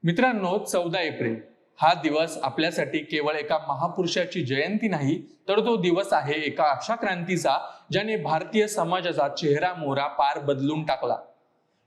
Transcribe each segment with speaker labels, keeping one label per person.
Speaker 1: मित्रांनो, 14 एप्रिल हा दिवस आपल्यासाठी केवळ एका महापुरुषाची जयंती नाही, तर तो दिवस आहे एका अशा क्रांतीचा ज्याने भारतीय समाजाचा चेहरा मोहरा पार बदलून टाकला।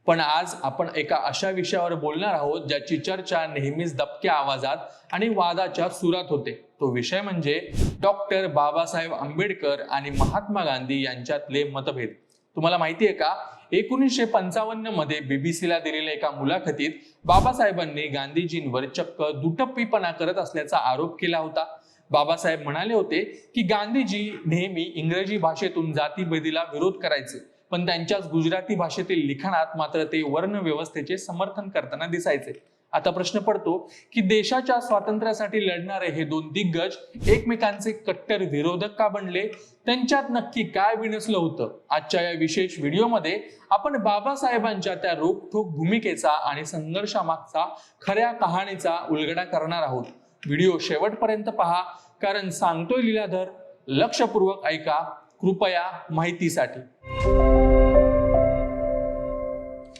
Speaker 1: पण आज आपण एका अशा विषयावर बोलणार आहोत ज्याची चर्चा नेहमीच दबक्या आवाजात आणि वादाच्या सुरात होते। तो विषय म्हणजे डॉक्टर बाबासाहेब आंबेडकर आणि महात्मा गांधी यांच्यातले मतभेद। तुम्हाला माहिती आहे का, 1955 मध्ये बीबीसीला दिलेल्या एका मुलाखतीत बाबासाहेबांनी गांधीजींवर चक्क दुटप्पीपणा करत असल्याचा आरोप केला होता। बाबासाहेब म्हणाले होते की गांधीजी नेहमी इंग्रजी भाषेतून जातीभेदीला विरोध करायचे, पण त्यांच्याच गुजराती भाषेतील लिखाणात मात्र ते वर्ण व्यवस्थेचे समर्थन करताना दिसायचे। आता प्रश्न पडतो की देशाच्या स्वातंत्र्यासाठी लढणारे हे दोन दिग्गज एकमेकांचे कट्टर विरोधक का बनले? त्यांच्यात नक्की काय बिनसलं होतं? आजच्या या विशेष व्हिडिओमध्ये आपण बाबासाहेबांच्या त्या रोखठोक भूमिकेचा आणि संघर्षामागचा खऱ्या कहाणीचा उलगडा करणार आहोत। व्हिडिओ शेवटपर्यंत पहा, कारण सांगतोय लीलाधर, लक्षपूर्वक ऐका कृपया माहितीसाठी।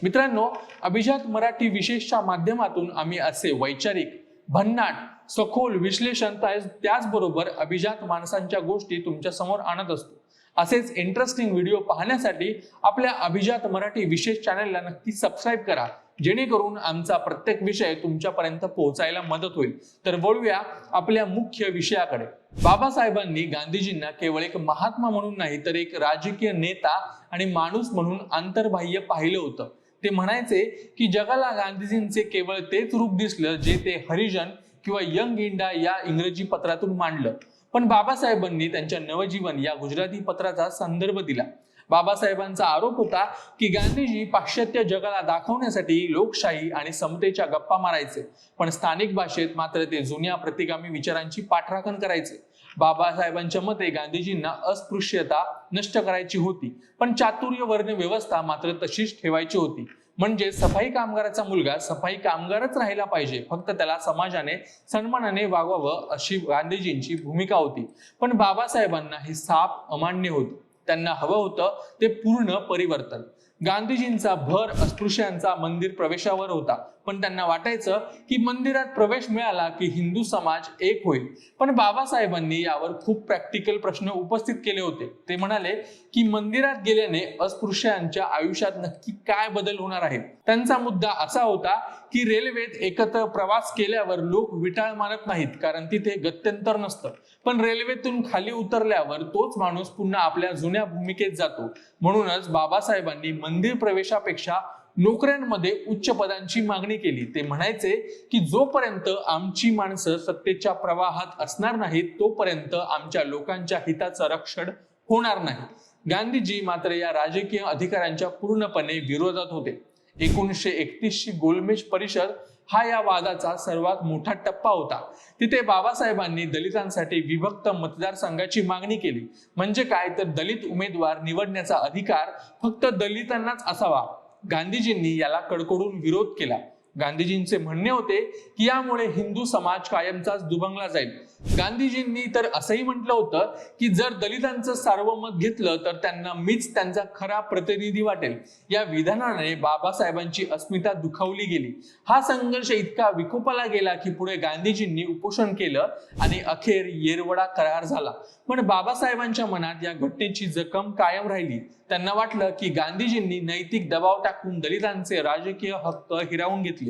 Speaker 1: मित्रांनो, अभिजात मराठी विशेषच्या माध्यमातून आम्ही असे वैचारिक, भन्नाट, सखोल विश्लेषण त्याचबरोबर अभिजात माणसांच्या गोष्टी तुमच्या समोर आणत असतो। असेच इंटरेस्टिंग व्हिडिओ पाहण्यासाठी आपल्या अभिजात मराठी विशेष चॅनलला नक्की सबस्क्राईब करा, जेणेकरून आमचा प्रत्येक विषय तुमच्यापर्यंत पोहोचायला मदत होईल। तर वळूया आपल्या मुख्य विषयाकडे। बाबासाहेबांनी गांधीजींना केवळ एक महात्मा म्हणून नाही, तर एक राजकीय नेता आणि माणूस म्हणून अंतर्बाह्य पाहिलं होतं। ते म्हणायचे की जगाला गांधीजींचे केवळ तेच रूप दिसलं जे ते हरिजन किंवा यंग इंडिया या इंग्रजी पत्रातून मांडलं, पण बाबासाहेबांनी त्यांच्या नवजीवन या गुजराती पत्राचा संदर्भ दिला। बाबासाहेबांचा आरोप होता की गांधीजी पाश्चात्य जगाला दाखवण्यासाठी लोकशाही आणि समतेच्या गप्पा मारायचे, पण स्थानिक भाषेत मात्र ते जुन्या प्रतिगामी विचारांची पाठराखण करायचे। बाबासाहेबांच्या मते गांधीजींना अस्पृश्यता नष्ट करायची होती, पण चातुर्य वर्ण व्यवस्था मात्र तशीच ठेवायची होती। म्हणजे सफाई कामगाराचा मुलगा सफाई कामगारच राहिला पाहिजे, फक्त त्याला समाजाने सन्मानाने वागवावं अशी गांधीजींची भूमिका होती। पण बाबासाहेबांना हे साफ अमान्य होतं। त्यांना हवं होतं ते पूर्ण परिवर्तन। गांधीजींचा भर अस्पृश्यांचा मंदिर प्रवेशावर होता, पण त्यांना वाटायचं की मंदिरात प्रवेश मिळाला की हिंदू समाज एक होईल। पण बाबासाहेबांनी यावर खूप प्रॅक्टिकल प्रश्न उपस्थित केले होते। ते म्हणाले की मंदिरात गेल्याने अस्पृश्यांच्या आयुष्यात नक्की काय बदल होणार आहे? त्यांचा मुद्दा असा होता की रेल्वेत एकत्र प्रवास केल्यावर लोक विटाळ मारत नाहीत, कारण तिथे गत्यंतर नसतं, पण रेल्वेतून खाली उतरल्यावर तोच माणूस पुन्हा आपल्या जुन्या भूमिकेत जातो। म्हणूनच बाबासाहेबांनी मंदिर प्रवेशापेक्षा नोकऱ्यांमध्ये उच्च पदांची मागणी केली। ते म्हणायचे की जोपर्यंत आमची माणसं सत्तेच्या प्रवाहात असणार नाहीत, तोपर्यंत आमच्या लोकांच्या हिताचं रक्षण होणार नाही। गांधीजी मात्र या राजकीय अधिकारांच्या पूर्णपणे विरोधात होते। 1931 ची गोलमेज परिषद हा या वादाचा सर्वात मोठा टप्पा होता। तिथे बाबासाहेबांनी दलितांसाठी विभक्त मतदारसंघाची मागणी केली। म्हणजे काय, तर दलित उमेदवार निवडण्याचा अधिकार फक्त दलितांनाच असावा। गांधीजींनी याला कडकडून विरोध केला। गांधीजींचे म्हणणे होते की यामुळे हिंदू समाज कायमचाच दुभंगला जाईल। गांधीजींनी तर असंही म्हटलं होतं की जर दलितांचं सार्वमत घेतलं तर त्यांना मीच त्यांचा खरा प्रतिनिधी वाटेल। या विधानाने बाबासाहेबांची अस्मिता दुखावली गेली। हा संघर्ष इतका विकोपाला गेला की पुढे गांधीजींनी उपोषण केलं आणि अखेर येरवडा करार झाला। पण बाबासाहेबांच्या मनात या घटनेची जखम कायम राहिली। त्यांना वाटलं की गांधीजींनी नैतिक दबाव टाकून दलितांचे राजकीय हक्क हिरावून घेतले।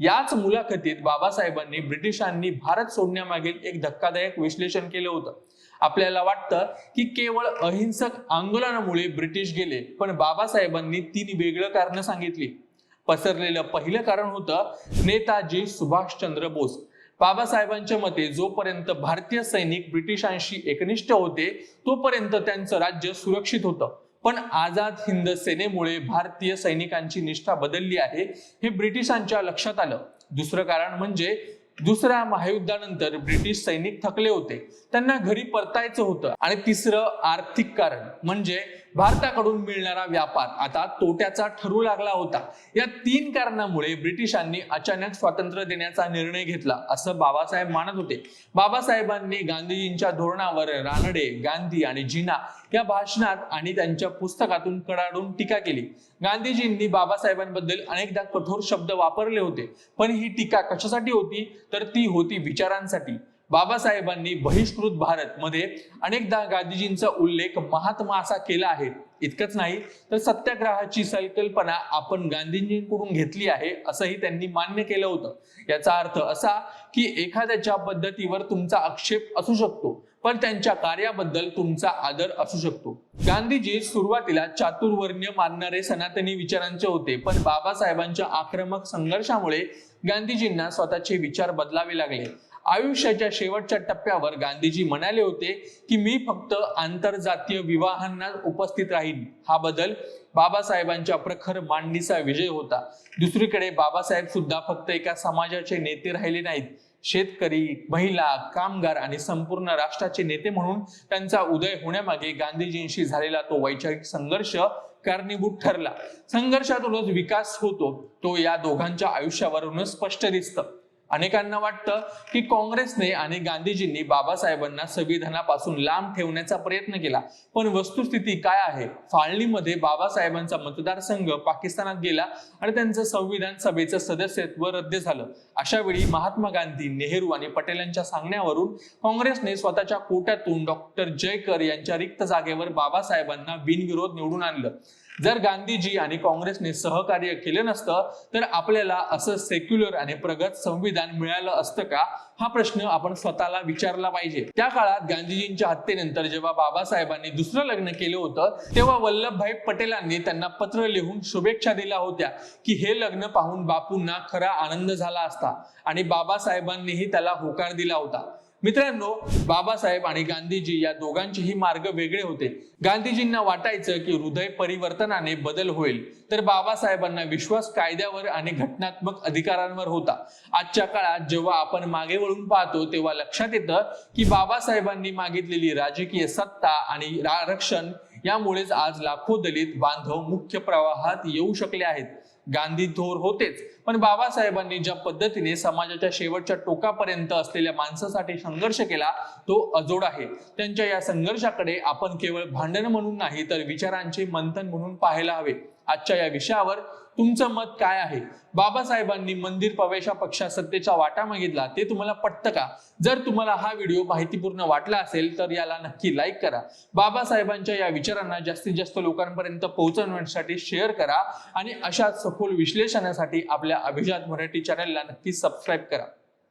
Speaker 1: याच मुलाखतीत बाबासाहेबांनी ब्रिटिशांनी भारत सोडण्यामागील एक धक्कादायक विश्लेषण केलं होतं। आपल्याला वाटतं की केवळ अहिंसक आंदोलनामुळे ब्रिटिश गेले, पण बाबासाहेबांनी 3 वेगळं कारण सांगितली। पसरलेलं पहिलं कारण होतं नेताजी सुभाषचंद्र बोस। बाबासाहेबांच्या मते जोपर्यंत भारतीय सैनिक ब्रिटिशांशी एकनिष्ठ होते, तोपर्यंत त्यांचं राज्य सुरक्षित होतं। पण आझाद हिंद सेनेमुळे भारतीय सैनिकांची निष्ठा बदलली आहे, हे ब्रिटिशांच्या लक्षात आलं। दुसरं कारण म्हणजे दुसऱ्या महायुद्धानंतर ब्रिटिश सैनिक थकले होते, त्यांना घरी परतायचं होतं. आणि तिसरं आर्थिक कारण म्हणजे भारताकडून मिळणारा व्यापार आता तोट्याचा ठरू लागला होता. या 3 कारणामुळे ब्रिटिशांनी अचानक स्वातंत्र्य देण्याचा निर्णय घेतला असं बाबासाहेब मानत होते. बाबासाहेबांनी गांधीजींच्या धोरणावर रानडे, गांधी आणि जिना या भाषणात आणि त्यांच्या पुस्तकातून कडाडून टीका केली. गांधीजींनी बाबासाहेबांबद्दल अनेकदा कठोर शब्द वापरले होते, पण ही टीका कशासाठी होती तर ती होती विचारांसाठी. बाबासाहेबांनी बहिष्कृत भारत मध्ये अनेकदा गांधीजींचा उल्लेख महात्मा असा केला आहे. इतकंच नाही तर सत्याग्रहाची संकल्पना आपण गांधीजींकडून घेतली आहे असंही त्यांनी मान्य केलं होतं. याचा अर्थ असा की एखाद्याच्या पद्धतीवर तुमचा आक्षेप असू शकतो, पण त्यांच्या कार्याबद्दल तुमचा आदर असू शकतो. गांधीजी सुरुवातीला चातुर्वर्ण्य मानणारे सनातनी विचारांचे होते, पण बाबासाहेबांच्या आक्रमक संघर्षामुळे गांधीजींना स्वतःचे विचार बदलावे लागले. आयुष्याच्या शेवटच्या टप्प्यावर गांधीजी म्हणाले होते की मी फक्त आंतरजातीय विवाहांना उपस्थित राहीन. हा बदल बाबासाहेबांच्या प्रखर मांडणीचा विजय होता. दुसरीकडे बाबासाहेब सुद्धा फक्त एका समाजाचे नेते राहिले नाहीत. शेतकरी, महिला, कामगार आणि संपूर्ण राष्ट्राचे नेते म्हणून त्यांचा उदय होण्यामागे गांधीजींशी झालेला तो वैचारिक संघर्ष कारणीभूत ठरला. संघर्षातूनच विकास होतो, तो या दोघांच्या आयुष्यावरूनच स्पष्ट दिसतं. अनेकांना वाटतं की काँग्रेसने आणि गांधीजींनी बाबासाहेबांना संविधानापासून लांब ठेवण्याचा प्रयत्न केला, पण वस्तुस्थिती काय आहे? फाळणीमध्ये बाबासाहेबांचा मतदारसंघ पाकिस्तानात गेला आणि त्यांचं संविधान सभेचं सदस्यत्व रद्द झालं. अशा वेळी महात्मा गांधी, नेहरू आणि पटेल यांच्या सांगण्यावरून काँग्रेसने स्वतःच्या कोट्यातून डॉक्टर जयकर यांच्या रिक्त जागेवर बाबासाहेबांना बिनविरोध निवडून आणलं. जर गांधीजी आणि काँग्रेसने सहकार्य केलं नसतं तर आपल्याला असं सेक्युलर आणि प्रगत संविधान मिळालं असतं का? हा प्रश्न आपण स्वतःला विचारला पाहिजे. त्या काळात गांधीजींच्या हत्येनंतर जेव्हा बाबासाहेबांनी दुसरं लग्न केलं होतं तेव्हा वल्लभभाई पटेलांनी त्यांना पत्र लिहून शुभेच्छा दिल्या होत्या की हे लग्न पाहून बापूंना खरा आनंद झाला असता आणि बाबासाहेबांनीही त्याला होकार दिला होता. मित्रांनो, बाबासाहेब आणि गांधीजी या दोघांचेही मार्ग वेगळे होते. गांधीजींना वाटायचं की हृदय परिवर्तनाने बदल होईल, तर बाबासाहेबांना विश्वास कायद्यावर आणि घटनात्मक अधिकारांवर होता. आजच्या काळात जेव्हा आपण मागे वळून पाहतो तेव्हा लक्षात येतं की बाबासाहेबांनी मागितलेली राजकीय सत्ता आणि आरक्षण यामुळेच आज लाखो दलित बांधव मुख्य प्रवाहात येऊ शकले आहेत. गांधी थोर होतेच, पण बाबासाहेबांनी ज्या पद्धतीने समाजाच्या शेवटच्या टोकापर्यंत असलेल्या माणसासाठी संघर्ष केला तो अजोड आहे. त्यांच्या या संघर्षाकडे आपण केवळ भांडण म्हणून नाही तर विचारांचे मंथन म्हणून पाहायला हवे. आजच्या या विषयावर तुमचं मत काय आहे? बाबासाहेबांनी मंदिर प्रवेशापेक्षा सत्तेचा वाटा मागितला, ते तुम्हाला पटतं का? जर तुम्हाला हा व्हिडिओ माहितीपूर्ण वाटला असेल तर याला नक्की लाईक करा. बाबासाहेबांच्या या विचारांना जास्तीत जास्त लोकांपर्यंत पोहोचवण्यासाठी शेअर करा आणि अशा सखोल विश्लेषणासाठी आपल्या अभिजात मराठी चॅनलला नक्की सबस्क्राईब करा.